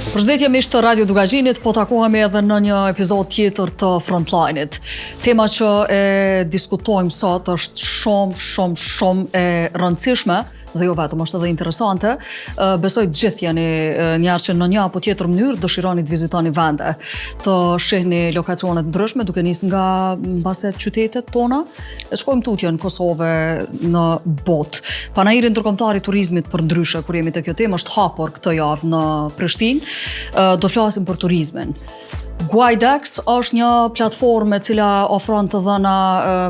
Përshëndetje miq të Radio Dugazhinit, po takohemi edhe në një epizod tjetër të Frontline-it. Tema që e diskutojmë sot është shumë e rëndësishme dhe jo vetëm, është edhe interesante. Besoj të gjithë jeni njerëz që në një apo tjetër mënyrë dëshironi të vizitoni vende, të shihni lokacione të ndryshme, duke nisë nga mbase qytetet tona, e shkojmë tutje në Kosovë, në botë. Panairi ndërkombëtar i turizmit për ndryshe, kur jemi te kjo temë, është hapur këtë javë në Prishtinë. Do flasim për turizmin. Guidex është një platformë e cila ofron të dhëna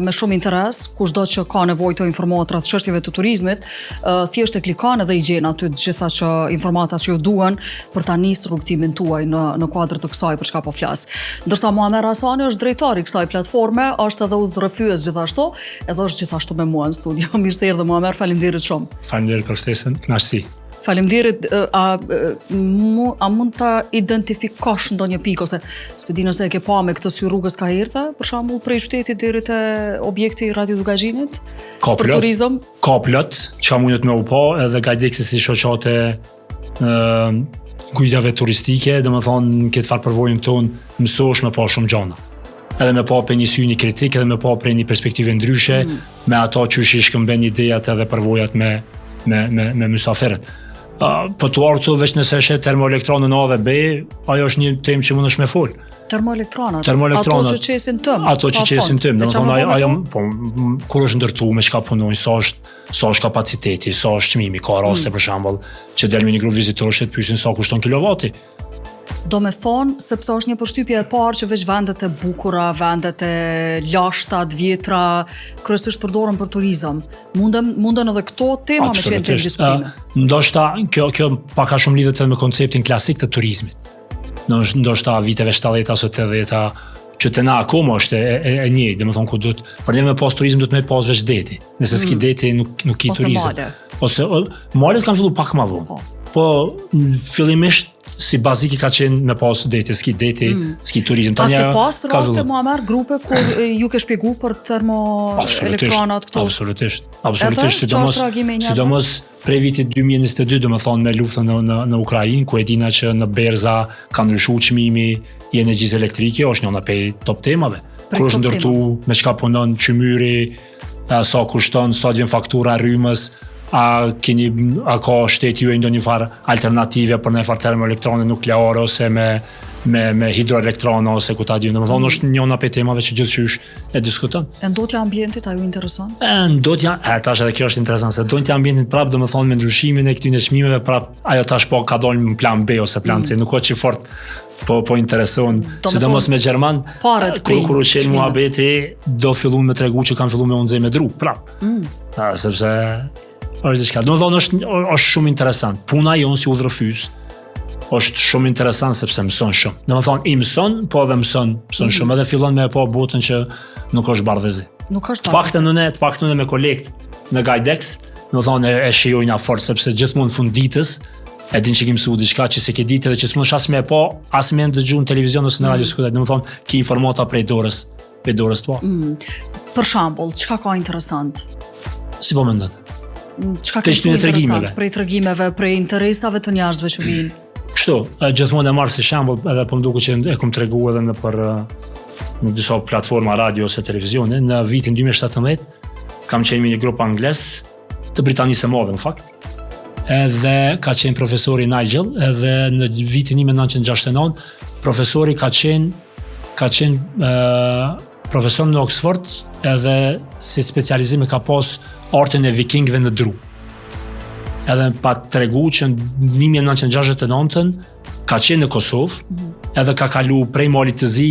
me shumë interes, kushdo që ka nevojë të informohet rreth çështjeve të turizmit, thjesht e klikon dhe i gjen aty të gjitha që informatat që ju duhen për ta nisur rrugtimin tuaj në kuadër të kësaj për çka po flas. Ndërsa Muamer Hasani është drejtori i kësaj platforme, është edhe udhërefyes gjithashtu, edhe është gjithashtu me mua në studio. Mirë se erdhe Muamer, faleminderit shumë. Faleminderit për ftesën, kënaqësi. Faleminderit, a mund ta identifikosh ndonjë pikë ose s'pedi nëse e ke pa me këtë sy rrugës ka erdha, për shembull prej qytetit deri te objekti i Radio Dugazhinit? Për turizëm? Ka plot, çka mundet me u pa, edhe Guidexi si shoqate guidave turistike, domethënë në këtë farë përvojën tonë mësohesh me pa shumë gjëra. Edhe me pa për një sy një kritik, edhe me pa për një perspektive ndryshe, me ato që i shkëmben idejat edhe përvojat me mysafirët. Po të artë veç nëse është termoelektronën A dhe B, ajo është një temë që mundesh me fol. Termoelektronat, ato që qesin tëm. Ato që qesin tëm, ajo kur është ndërtu, me çka punojnë, sa është kapaciteti, sa është çmimi, ka raste për shembull që del me një grup vizitorësh të pyesin sa kushton kilovati. Do me thonë, sepse është një përshtypje e parë që veç vendet e bukura, vendet e lashta, të vjetra, kryesisht përdoren për turizëm. Munden edhe këto tema me qenë të diskutime. Ndoshta kjo pak a shumë lidhet edhe me konceptin klasik të turizmit. Ndoshta viteve 70 ose 80 që të na akoma është e njëjtë, domethënë ku duhet për ne me pas turizëm duhet me pas veç deti. Nëse s'ki deti nuk ki turizëm. Ose malet kanë filluar pak më vonë. Po fillimisht si baziki ka qenë me pas deti, s'ki turizëm. A ke pas raste Muamer grupe kur ju ke shpjegu për termoelektronat këto? Absolutisht, sidomos prej vitit 2022, domethënë me luftën në Ukrainë, ku e dina që në berza ka ndryshuar çmimi i energjisë elektrike, është një nga top temave. Kur është ndërtu, me çka punon çmyri, sa kushton, sa vjen faktura rrymës, a ka shteti ju ndonjë farë alternative për në farë termoelektrone nukleare ose me hidroelektrone ose ku ta di. Domethënë është një nga temave që gjithçysh e diskuton. Ndotja e ambientit a ju intereson? Ndotja, tash edhe kjo është interesant, se ndotja e ambientit prap domethënë me ndryshimin e këtyre çmimeve prap ajo tash po ka dalë në plan B ose plan C, nuk ka që fort po intereson, sidomos me Gjerman, kur u qenë muhabeti do fillun me tregu që kanë filluar me unëzë me dru, prap. Sepse është diçka. Domethënë është shumë interesant. Puna jonë si udhërefyes është shumë interesant sepse mëson shumë. Domethënë i mëson, po edhe mëson shumë, edhe fillon me pa botën që nuk është bardhëzi. Nuk është. Të paktën me kolekt në Guidex, domethënë e shijojnë fort sepse gjithmonë fund ditës e din që ke mësuar diçka që se ke ditë edhe që s'mund as me pa, as me dëgjuar në televizion ose në radio skuqet. Domethënë ke informata prej dorës tua. Për shembull, çka ka interesant? Si po mendon? Çka ka interesant prej tregimeve, prej interesave të njerëzve që vijnë? Kështu, gjithmonë e marr si shembull, edhe po më duket që e kam treguar edhe në disa platforma radio ose televizione. Në vitin 2017 kam qenë me një grup anglez të Britanisë së Madhe në fakt. Edhe ka qenë profesori Nigel, edhe në vitin 1969 profesori ka qenë profesor në Oxford, edhe si specializim ka pas artën e vikingëve në dru. Edhe pa tregu që në 1969 ka qenë në Kosovë, edhe ka kalu prej malit të zi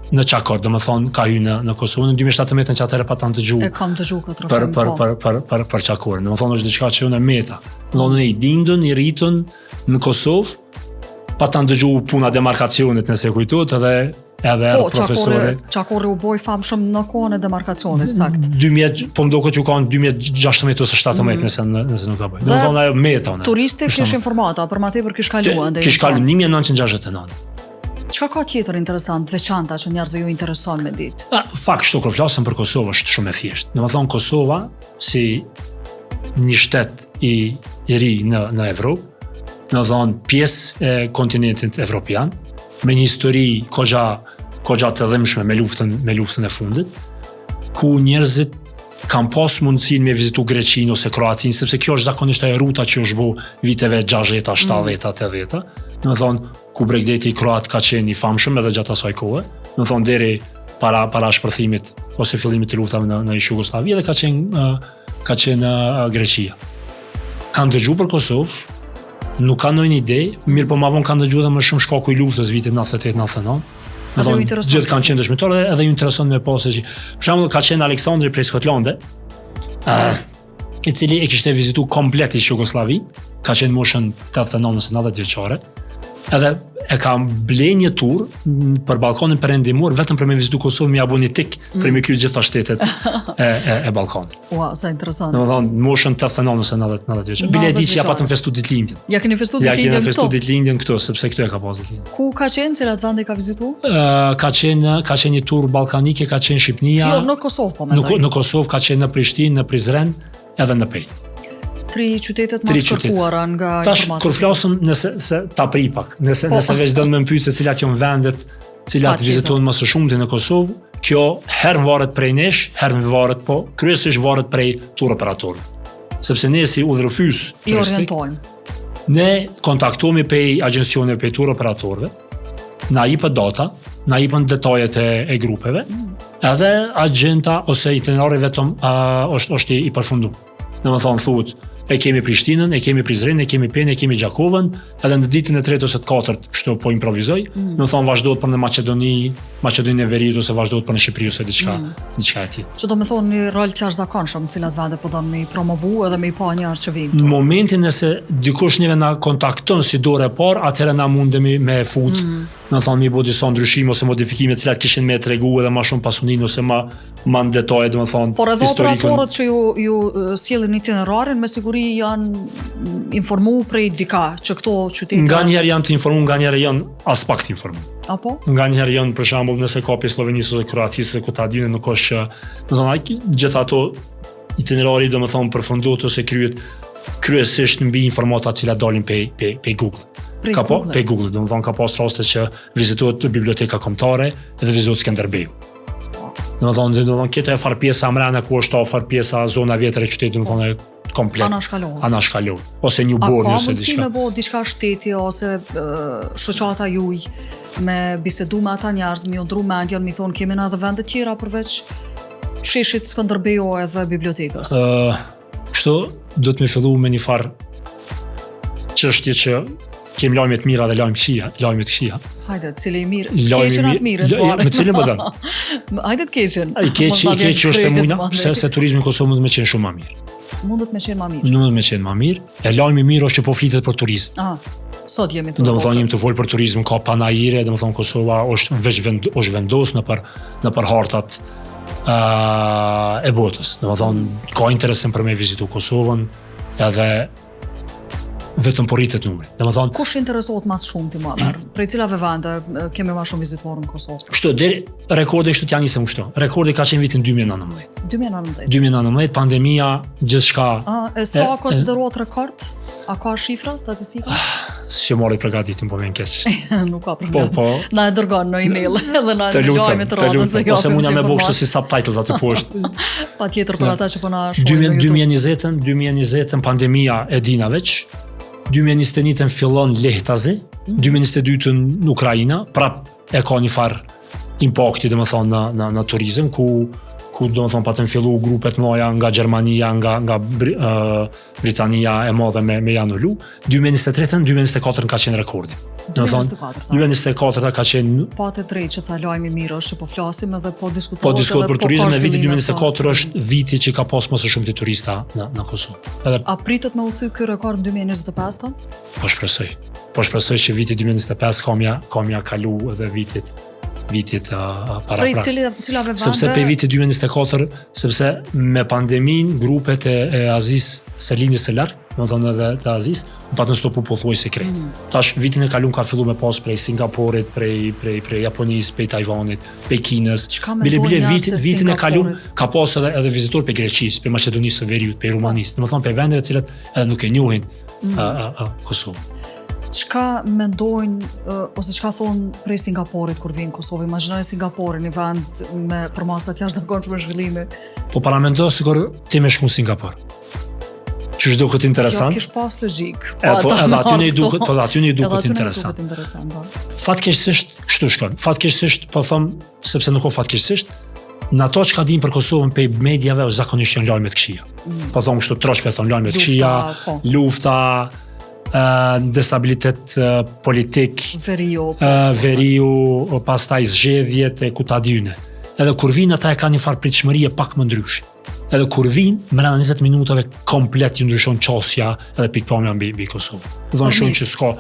në Çakor, domethënë ka hyrë në Kosovë. Në 2017 që atëherë pa ta dëgju. E kam dëgju këtë rrugë për Çakorin. Domethënë është diçka që unë meta. Domethënë i dindun, i rritun në Kosovë, pa ta dëgju puna demarkacionit nëse kujtohet, edhe profesori. Çakori u boi famshëm në kohën e demarkacionit, sakt. 2000, po më duket që kanë 2016 ose 17 nëse nuk ka bëj. Domethënë ajo meta. Turistë kishin informata, për më tepër kish kaluar ndaj. Kish kaluar 1969. Çka ka tjetër interesant, veçanta që njerëzve ju intereson me ditë? Fakt që kur flasim për Kosovë është shumë e thjeshtë. Domethënë Kosova si një shtet i ri në Evropë në thonë pjesë e kontinentit evropian, me një histori kogja të dhëmshme me luftën e fundit, ku njerëzit kam pas mundësinë me vizitu Greqinë ose Kroacinë, sepse kjo është zakonisht ajo ruta që është bu viteve 60, 70, 80. Do të thonë ku Bregdeti kroat ka qenë i famshëm edhe gjatë asaj kohe. Do të thonë deri para shpërthimit ose fillimit të luftave në Jugosllavi dhe ka qenë Greqia. Kanë dëgjuar për Kosovë, nuk kanë ndonjë ide, mirë po ma vonë kanë dëgjuar edhe më shumë shkaku i luftës vitit 98-99. Gjithë kanë qenë dëshmitarë edhe ju intereson me pasë që për shembull ka qenë Aleksandri prej Skotlande, i cili e kishte vizitu komplet i Jugosllavi, ka qenë moshën 89-90 vjeçare, edhe e ka ble një tur për Ballkanin perëndimor vetëm për me vizitu Kosovën, me aboni tik për me kryer gjitha shtetet e Ballkanit. Ua, sa interesant. Domethënë moshën 89-90 vjeçare. Bile di që ja patëm festu ditëlindjen. Ja keni festu ditëlindjen këtu? Ja keni festu ditëlindjen këtu, sepse këtu e ka pas ditëlindjen. Ku ka qenë, cilat vende ka vizituar? Ka qenë një tur ballkanike, ka qenë Shqipnia. Jo, në Kosovë po mendoj. Në Kosovë ka qenë në Prishtinë, në Prizren, edhe në Pej. 3 qytetet më të kërkuara nga informatat. Tash kur flasim nëse ta pripak, nëse veç do të më pyet se cilat janë vendet, cilat vizitohen më së shumti në Kosovë, kjo herë varet prej nesh, herë varet po kryesisht varet prej tur operatorëve. Sepse ne si udhërfys i orientojmë. Ne kontaktohemi prej agjencioneve, prej tur operatorëve, na jepet data, na jepën detajet e grupeve, edhe agjenta ose itinerari vetëm është i përfunduar. Domethënë thuhet e kemi Prishtinën, e kemi Prizren, e kemi Pen, e kemi Gjakovën, edhe në ditën e tretë ose të katërt, kështu po improvizoj, domethënë vazhdohet për në Maqedoninë e Veriut ose vazhdohet për në Shqipëri ose diçka e tillë. Që do të thonë një rol të jashtëzakonshëm, cilat vende po don me i promovu edhe me i pa njerëz që vijnë këtu. Në momentin nëse dikush neve na kontakton si dorë e parë, atëherë na mundemi me fut, domethënë mi bë disa ndryshime ose modifikime të cilat kishin me tregu edhe më shumë pasuninë ose më në detaje, domethënë. Por edhe operatorët që ju sjellin itinerarin me siguri janë informu prej dika që këto qytete. Nganjëherë janë të informuar, nganjëherë janë as pak të informuar. Apo? Nganjëherë janë për shembull nëse ka pjesë Slovenisë ose Kroacisë se ku ta dinë nuk është që, domethënë gjithë ato itinerari domethënë përfundohet ose kryhet kryesisht mbi informata të cilat dalin pe Google. Pe Google, domethënë ka pas raste që vizitohet biblioteka kombëtare dhe vizitohet Skënderbeu. Domethënë këtë e far pjesa amrana ku është afër pjesa zona vjetër e qytetit, domethënë komplet anashkalohet ose një borë ose diçka. A ka mundësi me bo diçka shteti ose shoqata juaj me bisedu me ata njerëz, me u ndru mendjen, mi thonë kemi në edhe vende tjera përveç sheshit Skënderbeu edhe bibliotekës? Kështu do të më fillu me një far çështje që kemi lajme të mira dhe lajme të këqija. Hajde, cili i mirë? Keqen atë mirë. Me cilin po dën? Hajde të keqen. Ai keqi është se mundna, se turizmi në Kosovë mund të më qenë shumë më mirë. Mundet me qenë më mirë. Mundet me qenë më mirë. E lajmi mirë është që po flitet për turizëm. Sot jemi të domethënë jemi të folë për turizëm, ka panajire, domethënë Kosova është veç është vendosur në për hartat e botës. Domethënë ka interesim për me vizitu Kosovën edhe vetëm po rritet numri. Domethënë kush interesohet më shumë ti më? Prej cilave vende kemi më shumë vizituar në Kosovë? Kështu deri rekordi kështu t'ja nisëm kështu. Rekordi ka qenë vitin 2019. 2019 pandemia gjithçka. Sa konsiderohet rekord? A ka shifra, statistika? Si mori përgatitur po vjen keq. Nuk ka problem. Po. Na e dërgon në email edhe na dërgojmë të radhës se ose mundja me bëu kështu si subtitles aty poshtë. Patjetër për ata që po na shohin. 2020 pandemia e dina veç. 2021 fillon lehtazi, 2022 në Ukraina, prap e ka një far impakti domethënë në turizëm ku domethënë patën fillu grupet mëdha nga Gjermania, nga Britania e madhe me janë ullu. 2023-ën, 2024-ën ka qenë rekordi. Domethënë 2024 ka qenë patë drejt që tha lajmi mirë është që po flasim edhe po diskutohet. Po diskutohet për turizmin e vitit 2024 është viti që ka pas më së shumti turista në Kosovë. A pritet me u thy ky rekord në 2025-ën? Po shpresoj që viti 2025 kamja kalu edhe vitit para. Prej cilave vende? Sepse pe viti 2024, sepse me pandemin grupet e Azis së linjës së lartë, domethënë edhe të Azis, patën stopu pothuajse krejt. Tash vitin e kaluar ka filluar me pas prej Singaporit, prej Japonisë, prej Tajvanit, prej Kinës. Bile vitin e kaluar ka pas edhe vizitor pe Greqisë, pe Maqedonisë së Veriut, pe Rumanisë, domethënë pe vendeve të cilat edhe nuk e njohin Kosovën. Çka mendojnë ose çka thonë prej Singaporit kur vinë në Kosovë? Imagjinoj Singaporin, një vend me përmasat jashtëzakonshme zhvillimi. Po para mendoj sikur ti më shku në Singapur. Qysh duket interesant? Kjo kish pas logjik. Po edhe aty ne duket, po aty ne duket interesant. Po. Fatkeqësisht kështu shkon. Fatkeqësisht po them sepse nuk ka fatkeqësisht. Në ato që ka din për Kosovën pe mediave zakonisht janë lajme të këqija. Po them kështu trosh pe thon lajme të këqija, lufta, destabilitet politik, veriu, pastaj zgjedhjet e kutadyne. Edhe kur vinë ata e kanë një farë pritshmërie pak më ndryshe. Edhe kur vinë, brenda 20 minutave komplet ju ndryshon qasja edhe pikpamja mbi Kosovë. Dhe shumë që s'ka,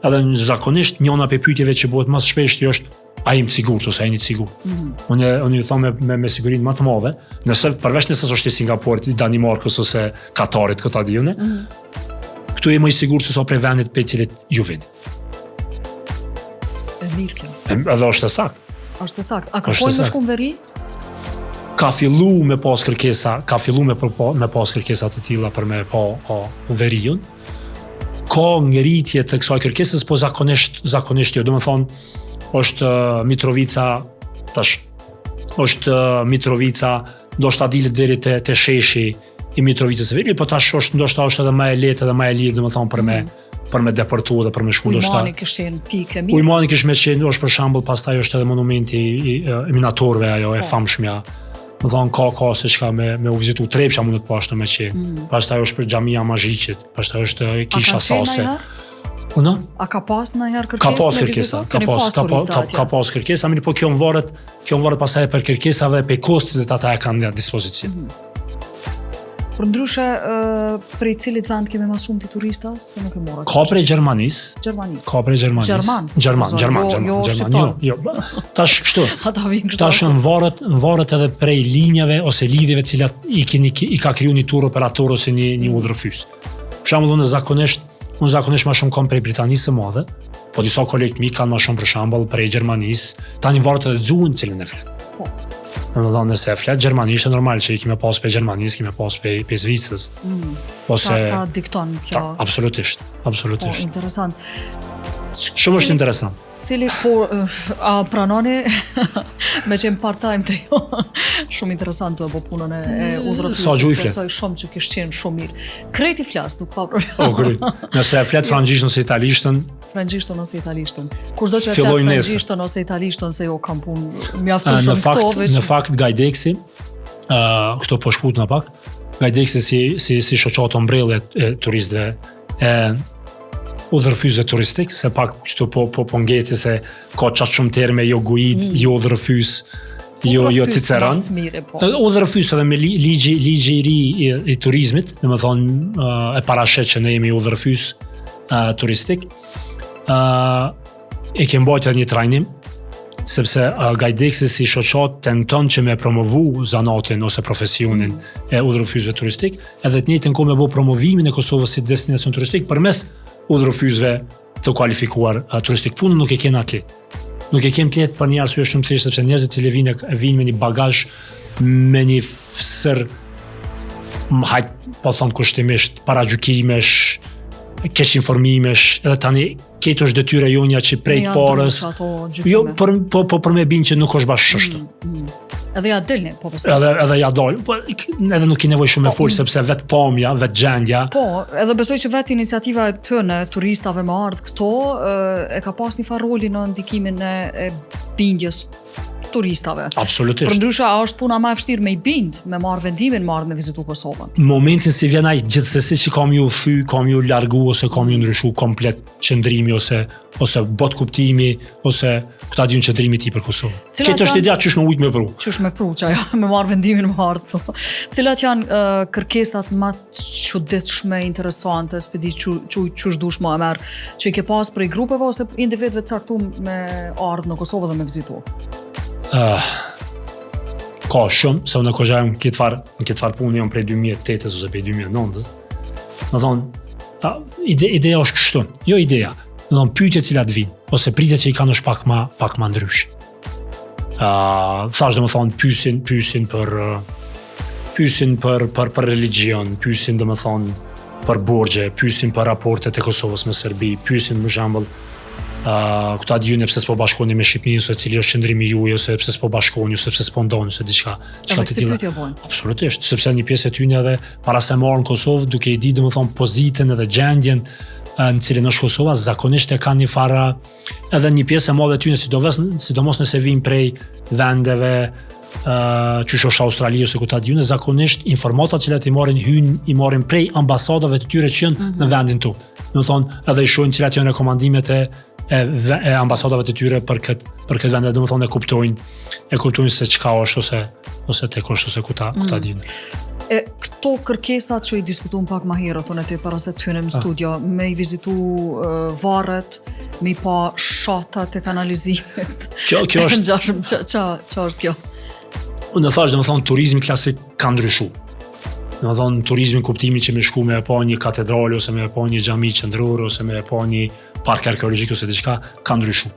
edhe zakonisht njëna pe pyetjeve që bëhet më shpesh është a jemi të sigurt ose a jeni të sigurt. Unë ju them me sigurinë më të madhe, nëse përveç nëse është i Singaporit, i Danimarkës ose Katarit këta diune, këtu jemi më i sigurt se sa prej vendit pe cilit ju vini. E mirë kjo. Edhe është e saktë. Është e saktë. A kërkojnë me shku në veri? Ka fillu me pas kërkesa të tilla për me pa veriun. Ka ngritje të kësaj kërkesës, po zakonisht jo. Domethënë është Mitrovica tash. Është Mitrovica, ndoshta dilet deri te sheshi i Mitrovicës së Veriut, po tash ndoshta është edhe më e lehtë edhe më e lirë domethënë për me deportu dhe për me shku ndoshta. Ujmani kishin pikë mirë. Ujmani kish me qenë, është për shembull, pastaj është edhe monumenti i minatorëve ajo e famshmja. Më thonë ka se çka me u vizitu Trepsha mundet po ashtu me qenë. Pastaj është për xhamia Mazhiqit, pastaj është kisha Sase. Unë? A ka pas ndonjëherë kërkesë? Ka pas kërkesa, mirë po kjo më varet pastaj për kërkesave pe kostit që ata e kanë në dispozicion. Për ndryshe, prej cilit vend kemi më shumë të turistas, se nuk e mora? Ka prej Gjermanisë. Ka prej Gjermanisë. Gjerman. Jo. Tash kështu. Ata vinë kështu. Tash varet edhe prej linjave ose lidhjeve të cilat i ka kriju një tur operator ose një udhërfys. Për shembull, unë zakonisht më shumë kam prej Britanisë së Madhe, po disa kolegë mi kanë më shumë për shembull prej Gjermanisë, tani varet edhe gjuhën cilën e flet. Po. Domethënë nëse e flet gjermanisht, normal që i kemi pas pe gjermanisë, kemi pas pe zvicës. Ose ta dikton kjo. Absolutisht. Po, interesant. Shumë është interesant. Cili a pranoni me qenë part-time të jo? Shumë interesant të e po punën e udhërëfysë. Sa gjuj flet. Besoj shumë që kishtë qenë shumë mirë. Krejti flas, nuk pa problem. Krejt. Nëse e flet frangjishtën ose italishtën. Frangjishtën ose italishtën. Kushdo që e flet frangjishtën ose italishtën se jo kam punë mjaftu shumë këto veç. Në fakt Gajdeksi, këto po shkut në pak, Gajdeksi si shoqatë ombrelle e turistëve udhërfysëve turistik, se pak qëto po ngeci se ka qatë shumë terme, jo guid, jo udhërfys, jo Ciceron. Udhërfys edhe me ligji i ri i turizmit, dhe me thonë e parashet që ne jemi udhërfys turistik, e ke mbajtur një trajnim, sepse Gajdeksi si shoqat tenton që me promovu zanatin ose profesionin e udhërfysëve turistik, edhe të njëjtën kohë me bëu promovimin e Kosovës si destinacion turistik përmes udhërfysëve të kualifikuar turistik. Punën nuk e kenë atlet. Nuk e kenë atlet për një arsye shumë thjeshtë, sepse njerëzit që vinë me një bagazh, me një sër, po them kushtimisht, paragjykimesh, keq informimesh, edhe tani këtë është detyra jonja që prej parës, jo për me binë që nuk është bashkë shështu. Edhe ja delni, po besoj. Edhe ja dal, po edhe nuk i nevojë shumë me fol sepse vetë pamja, vetë gjendja. Po, edhe besoj që vetë iniciativa e tëne turistave me ardh këto e ka pas një farë roli në ndikimin e bindjes turistave. Absolutisht. Përndryshe, a është puna më e vështirë me i bind, me marrë vendimin, me vizitu Kosovën? Momentin si vjen ai gjithsesi që kam ju thy, kam ju largu ose kam ju ndryshu komplet qëndrimi ose bot kuptimi ose këta dy qëndrimi ti për Kosovën. Këtë është ideja qysh me ujt me pru. Qysh me pru, që ajo me marrë vendimin më ardhë. Cilat janë kërkesat më çuditshme, interesante, s'pedi qysh dush më e merë, që i ke pas prej grupeve ose individëve të caktuar me ardhë në Kosovë dhe me vizitu? Ka shumë, se unë e kohëgjajmë në këtë farë punë jam prej 2008 ose prej 2009. Më thonë, ideja është kështu, jo ideja, më thonë pyetje cilat vinë, ose pritje që i kanë është pak ma ndrysh. Thash dhe më thonë, pyesin për religion, pyesin dhe më thonë për borxhe, pyesin për raportet e Kosovës me Serbi, pyesin për shembull këta dijnë pse s'po bashkoheni me Shqipërinë, ose cili është qëndrimi juaj, ose pse s'po bashkoheni, ose pse s'po ndoni, ose diçka të tillë. Absolutisht, sepse një pjesë e tyre edhe para se marrën Kosovë, duke i ditë domethënë pozitën edhe gjendjen në cilën është Kosova, zakonisht e kanë një farë edhe një pjesë e madhe e tyre, sidomos nëse vijnë prej vendeve qysh është Australia ose ku ta diun, zakonisht informatat që i marrin prej ambasadave të tyre që janë në vendin tonë. Domethënë edhe i shohin cilat janë rekomandimet e ambasadave të tyre për këtë vend, domethënë e kuptojnë se çka është ose tek është ose ku ta diun. Këto kërkesat që i diskutuam pak më herët unë te para se të hynem në studio, me i vizitu varret, me i pa shatat e kanalizimit. Kjo është ç'a është kjo? Unë thash, domethënë turizmi klasik ka ndryshuar. Domethënë turizmi në kuptimin që me shku me pa një katedrale ose me pa një xhami qendrore ose me pa një park arkeologjik ose diçka ka ndryshuar.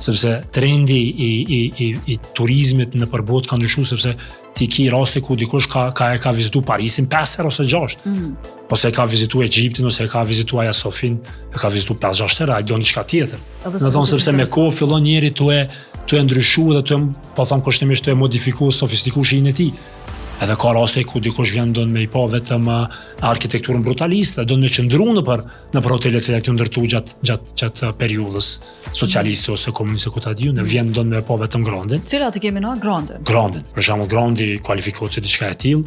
Sepse trendi i turizmit në përbot ka ndryshuar, sepse ti ki raste ku dikush ka vizitu Parisin 5 herë ose 6. Ose ka vizitu Egjiptin, ose ka vizitu Hagia Sofin, ka vizitu 5-6 herë, ai do diçka tjetër. Domethënë sepse me kohë fillon njëri tu e ndryshu dhe po them kushtimisht tu e modifiku, sofistiku shihin e tij. Edhe ka raste ku dikush vjen don me i pa vetëm arkitekturën brutaliste, don me qëndru në hotelet që janë ndërtuar gjatë periudhës socialiste ose komuniste ku ta diun, vjen don me pa vetëm Grandin. Cilat i kemi na Grandin? Grandin, për shembull Grandi kualifikohet si diçka e tillë,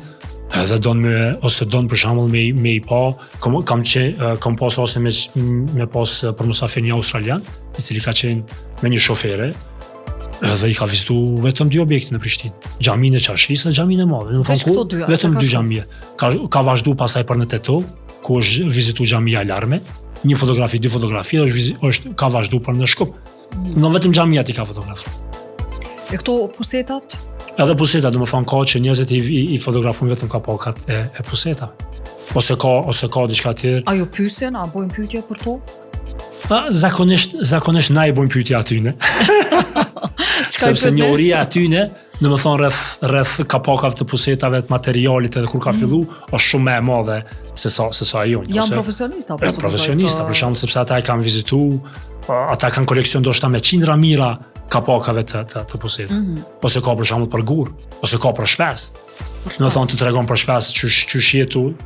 edhe don për shembull me i pa, kam pas ose me pas për musafir australian, i cili ka qenë me një shofere. Dhe i ka vizitu vetëm 2 objekte në Prishtinë. Xhamin e Çarshis dhe xhamin e madh. Vetëm 2 xhamie. Ka vazhdu pasaj për në Teto, ku është vizitu xhamia Alarme, 2 fotografi, ka vazhdu për në Shkup. Në vetëm xhamiat i ka fotografuar. E këto pusetat? Edhe pusetat, domethënë ka që njerëzit i fotografojnë vetëm kapakat e pusetave. Ose ka diçka tjetër. A ju pyesin, a bojnë pyetje për to? Zakonisht na i bojnë pyetje atyne. Sepse njohuria atyne, domethënë rreth kapakave të pusetave, të materialit edhe kur ka fillu, është shumë më e madhe se sa ajo. Janë profesionista apo profesionista, për shembull, sepse ata e kanë vizitu, ata kanë koleksion ndoshta me qindra mira kapakave të pusetave. Ose ka për shembull për gur, ose ka për shpes. Domethënë të tregon për shpes çush jetu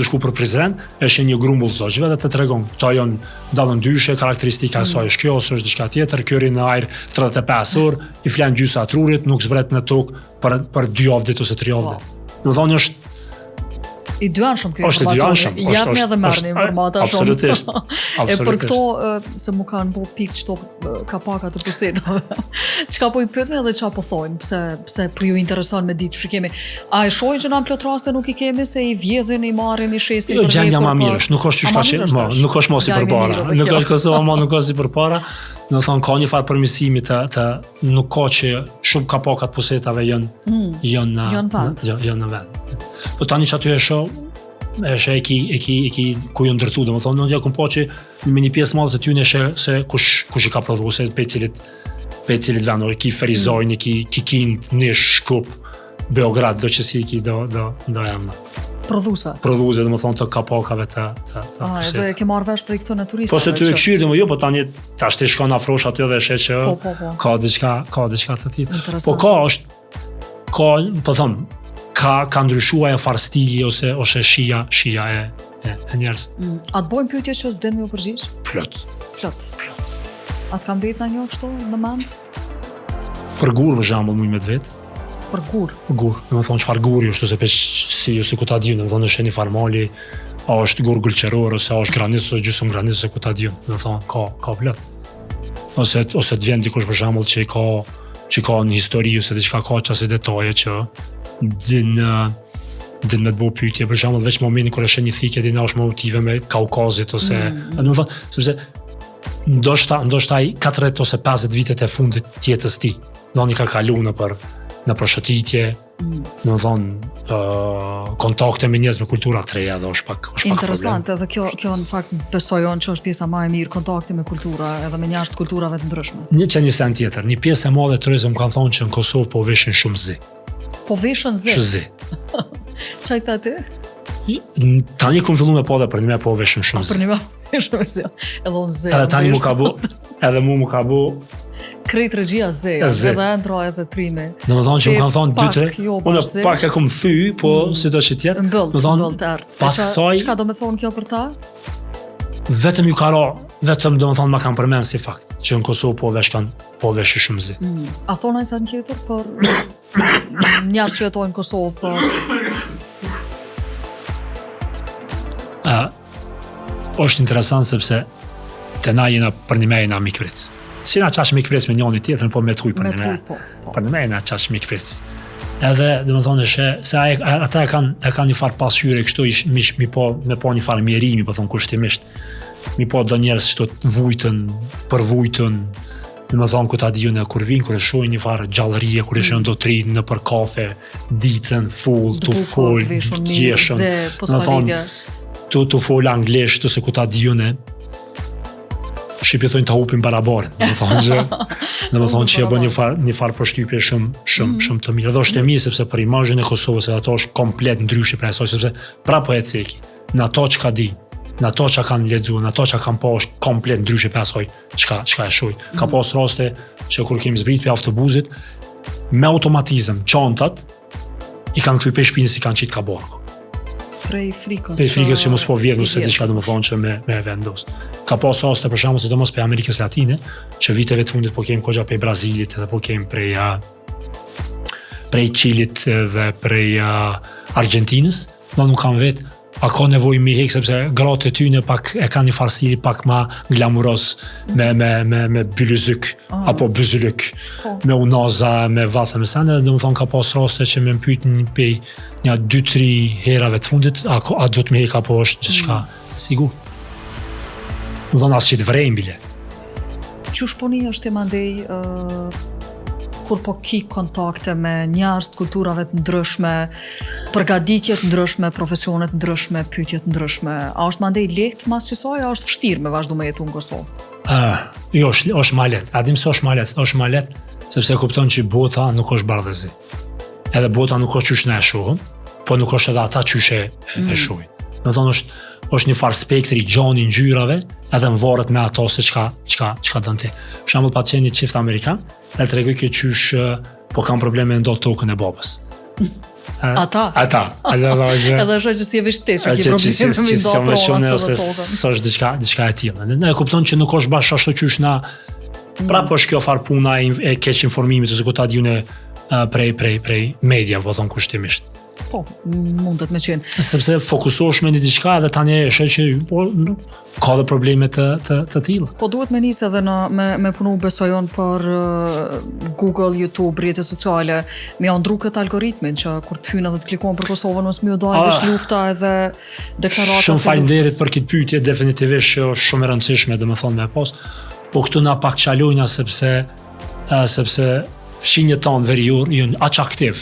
shku për Prizren, është një grumbull zogjve dhe të tregon. Këto janë ndallën dyshe, karakteristika e saj është kjo, ose është diçka tjetër, ky rrin në ajër 35 orë, i flan gjysa trurit, nuk zbret në tokë për 2 javë ose 3 javë. Domethënë është i dyanshëm kjo informacion. Japni edhe marrni informata shumë. Absolutisht. E për këto se më kanë bë pikë çto kapaka të pusetave. Çka po i pyetni edhe çka po thonë, pse po ju intereson me ditë shikemi. A e shohin që në plot raste nuk i kemi se i vjedhin, i marrin, i shesin për gjendja më mirë është, nuk është nuk është mos i përpara. Nuk është Kosova, nuk është si përpara. Do të thonë ka një farë përmirësimi të nuk ka që shumë kapakat pusetave janë në vend. Po tani që aty është e ku ju ndërtu, dhe më thonë, në kom po që me një pjesë madhe të tyne se kush i ka prodhu, se pe cilit vendor, ki Ferizojnë, ki Kikin, Nish, Shkup, Beograd, do që si ki do emna. Prodhuse, dhe më thonë të kapakave të edhe ke marrë vesh për i këtë në turistave. Po se të e këshyrë, dhe më po tani tash të shkon afrosh aty dhe shet që ka diçka të tillë. Po po thonë, ka ndryshuar e farë stili ose shija e njerëz. A të bojnë pyetje që s'den me u përgjigj? Plot. A të kam bet në një kështu në mend? Për gur për shembull më me vet. Për gur. Gur, do të thonë çfarë guri është ose si ku ta diun, do të thonë është një farmali, a është gur gulqeror ose a është granit ose gjysmë granit ose ku ta diun, do të thonë ka plot. Ose të vjen dikush për shembull që ka një histori ose diçka ka çase detaje që din me të bëu pyetje, për shembull veç momentin kur është një thikje din është motive me Kaukazit ose do të thonë sepse ndoshta ai 40 ose 50 vitet e fundit të jetës tij doni ka kalu në përshëtitje, do të thonë kontakte me njerëz me kultura të reja dhe është pak interesant, edhe kjo në fakt besojon që është pjesa më e mirë, kontakte me kultura edhe me jashtë kulturave të ndryshme. Një sen tjetër, një pjesë e madhe e turizmit kanë thonë që në Kosovë po veshin shumë zi. Po veshën zi? Zi. Çaj tha ti? Tani kom fillu me po dhe për një me po veshën shumë Për një me shumë zi. Edhe unë zi. Edhe tani mu ka bu, edhe mu ka bu. Krejt regjia zi, edhe endra edhe trimi. Në më thonë që më kanë thonë 2-3, unë pak e kom thy, po si do që tjetë. Mbëll të artë. Pas kësaj, Qka do me thonë kjo për ta? Vetëm ju karo, vetëm do më thonë ma kanë përmenë si fakt, që në Kosovë po veshë shumë zi. A thonë ajsa në tjetër për njerës që jetojnë në Kosovë, për... është interesant sepse të na jena për një me jena mikric. Si na qash mikric me njëni tjetër, po me të huj për një me. Për një me jena qash mikric. Edhe, dhe më thonë, se ata e kanë një farë pasqyre, kështu me po një farë mjerimi, po thonë kushtimisht. Mi po do njerës që të vujtën, për vujtën, dhe më thonë, këta dijune, kur vinë, kur e shojnë një farë gjallërije, kur e shojnë do të rinë në për kafe, ditën, full, të full, gjeshën, dhe më thonë, të full anglisht, të se këta dijune, Shqipje thonë të hupin barabarë, dhe më thonë që e bë një farë përshtypje shumë të mirë. Edhe është e mirë sepse për imazhin e Kosovës edhe ato është komplet ndryshe prej asaj, sepse prapo e ceki, në ato që ka di, në ato që kanë lexuar, në ato që kanë po është komplet ndryshe prej asaj çka e shoh. Ka pas raste që kur kemi zbrit për autobusit, me automatizëm çantat i kanë kthyr pe shpinës i kanë qit ka barku. Prej frikës që mos po vjedhë ose diçka do më thonë që me vendos. Ka pas raste për shembull sidomos për Amerikës Latine, që viteve të fundit po kemi kogja prej Brazilit edhe po kemi prej Chilit dhe prej Argentinës, do nuk kanë vetë, a ka nevojë mi hek sepse gratë e tyne pak e kanë një farë stili pak ma glamuros me bylyzyk apo byzylyk, me unaza, me vathë me sene, dhe do më thonë ka pas raste që me mpyt një 2-3 herave të fundit, a do të me hek apo është gjithçka sigur. Më thonë asë që të vrejnë bile. Qysh po një është e mandej kur po ki kontakte me njerëz të kulturave të ndryshme, përgatitje të ndryshme, profesione të ndryshme, pyetje të ndryshme, a është mandej lehtë mas kësaj, a është vështirë me vazhdu me jetu në Kosovë? Jo, është ma lehtë. A dim se është ma lehtë, sepse kupton që bota nuk është bardhëzi. Edhe bota nuk është qysh ne e shohim, po nuk është edhe ata qysh e shohin. Do të thonë është një farë spektri gjani ngjyrave, edhe në varet me ato se çka don ti. Për shembull, pacienti çift amerikan, e tregoj që qysh po kanë probleme ndo tokën e babës. Ata. Edhe është që si e vishti që ki probleme me ndo pronat të tokën. S'është diçka e tillë. Ne kupton që nuk është bashkë ashtu qysh na prapë është kjo farë puna e keq informimit ose ku ta diunë prej media, po thon kushtimisht. Po, mundet me qenë. Sepse fokusohesh me një diçka edhe tani e sheh që ka dhe probleme të tilla. Po duhet me nisë edhe me punu besojon për Google, YouTube, rrjetet sociale, me janë ndru këtë algoritmin që kur të hynë edhe të klikon për Kosovën, mos mi u dojnë vesh lufta edhe deklaratat e luftës. Shumë faleminderit për këtë pyetje, definitivisht që është shumë e rëndësishme dhe më thonë me pas, po këtu na pak qalojna sepse fshinjet tonë verior janë aq aktiv.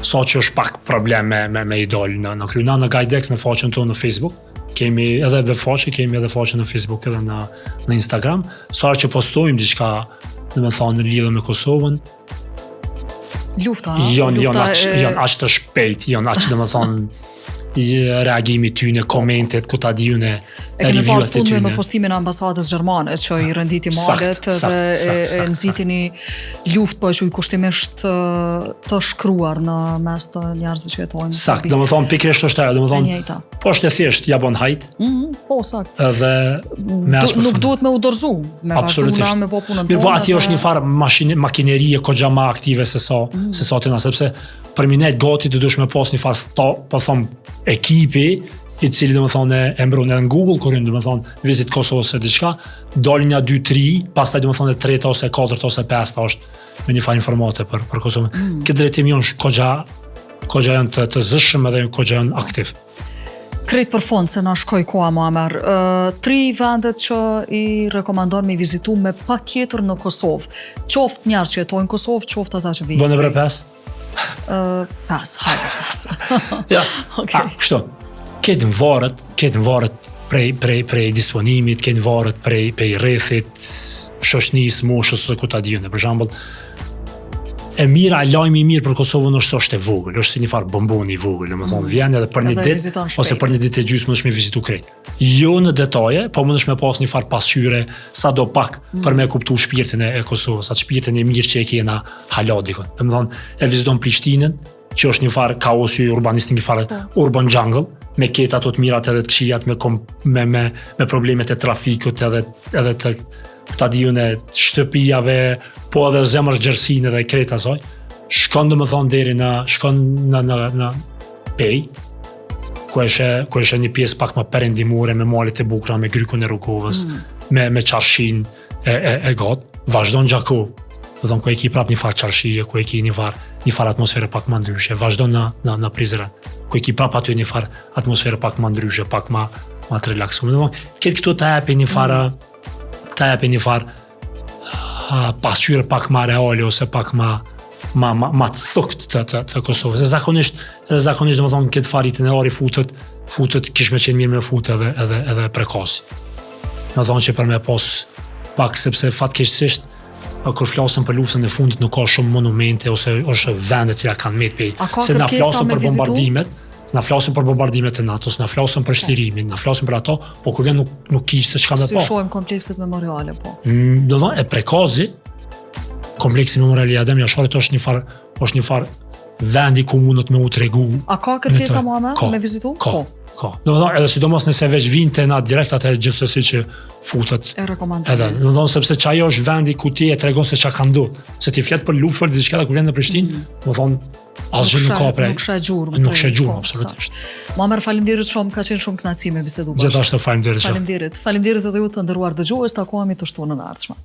Sa që është pak problem me idol në kryna në Gajdex në faqen tonë në Facebook, kemi edhe web faqe, kemi edhe faqen në Facebook edhe në Instagram, sa që postojmë diçka, dhe me thonë, në lidhje me Kosovën, lufta, janë aq të shpejt, janë aq dhe me thonë, reagimi tyne, komentet, ku ta dijune, reviewat e tyne. Me postimin e ambasadës gjermane, që i renditi malet dhe e nëzitini luft, po e që i kushtimisht të shkruar në mes të njerëzve që jetojnë. Sakt, dhe më thonë, pikrisht është ajo, dhe më thonë, po është e thjesht, ja bon hajt. Po, sakt. Edhe me asë nuk duhet me u dorzu, me vazhduna, me po punën tonë. Po ati është një farë makinerie kogja ma aktive se sa të na, sepse për minet gati të dush me pas një farë po thonë ekipi i cili dhe më thonë e mbron edhe në Google kërën dhe më thonë vizit Kosovës e diçka, dalin një 2-3, pastaj dhe më thonë 3 ose 4 ose 5 është me një farë informate për Kosovën. Këtë drejtim jonë kogja janë të zëshëm edhe kogja janë aktiv. Krejt për fond se na shkoj koha Muamer, 3 vendet që i rekomandon me vizitu me pak tjetër në Kosovë. Qoftë njerëz që jetojnë në Kosovë, qoftë ata që vijnë. Bënë bre 5? 5, hajde 5. Ja, kështu. Këtë në varet prej disponimit, këtë në varet prej rrethit, shoshnis, moshës ose ku ta dijune. Për shembull, e mira, lajmi i mirë për Kosovën është e vogël, është si një farë bomboni i vogël, domethënë vjen edhe për një Edhe ditë viziton ose shpejt. për një ditë e gjysmë mundesh me vizitu krejt. Jo në detaje, po mundesh me pas një farë pasqyre sado pak për me kuptu shpirtin e Kosovës, atë shpirtin e mirë që e kena hala dikon. Domethënë e viziton Prishtinën, që është një farë kaosi urbanistik, një farë urban jungle, me ketë ato të mirat edhe të këqijat, me problemet e trafikut edhe të ta diun e shtëpijave, po edhe zemër gjersinë dhe krejt asaj. Shkon domethënë deri shkon në Pej, ku është një pjesë pak më perëndimore, me malet e bukura, me grykun e Rukovës, me qarshin e gat, vazhdon Gjakov. Domethënë ku e ki prap një farë qarshie, ku e ki një farë atmosferë pak më ndryshe, vazhdon në Prizren, ku e ki prap aty një farë atmosferë pak më ndryshe, pak më të relaksuar. Domethënë këtë këtu ta japin një farë pasqyrë pak më reale ose pak më të thukt të Kosovës. Edhe zakonisht domethënë këtë farë itinerari futet kish me qenë mirë me fut edhe prekasi. Domethënë që për me pas pak, sepse fatkeqësisht kur flasëm për luftën e fundit nuk ka shumë monumente ose është vende që kanë met pej. Se na flasëm për bombardimet, na flasëm për bombardimet e NATO-s, na flasëm për shlirimin, na flasëm për ato, po kur vjen nuk kishte çka me pa. Si shohim komplekset memoriale po. Do të thonë e prekazi, kompleksi memorial i Adem Jasharit është një farë vendi ku mundet me u tregu. A ka kërkesa Muhamet me vizitu? Ka. Do të thonë edhe sidomos nëse veç vinte na direkt atë gjithsesi që futet. E rekomandoj. Edhe, do të thonë sepse çajo është vendi ku ti e tregon se çka ka ndodhur. Se ti flet për luftë për diçka kur vjen në Prishtinë, do të thonë asgjë nuk ka prej. Nuk sheh gjurmë. Nuk sheh gjurmë absolutisht. Muhamet, faleminderit shumë, ka qenë shumë kënaqësi me bisedu bashkë. Gjithashtu faleminderit. Faleminderit edhe ju të nderuar dëgjues, takohemi të shtunën e ardhshme.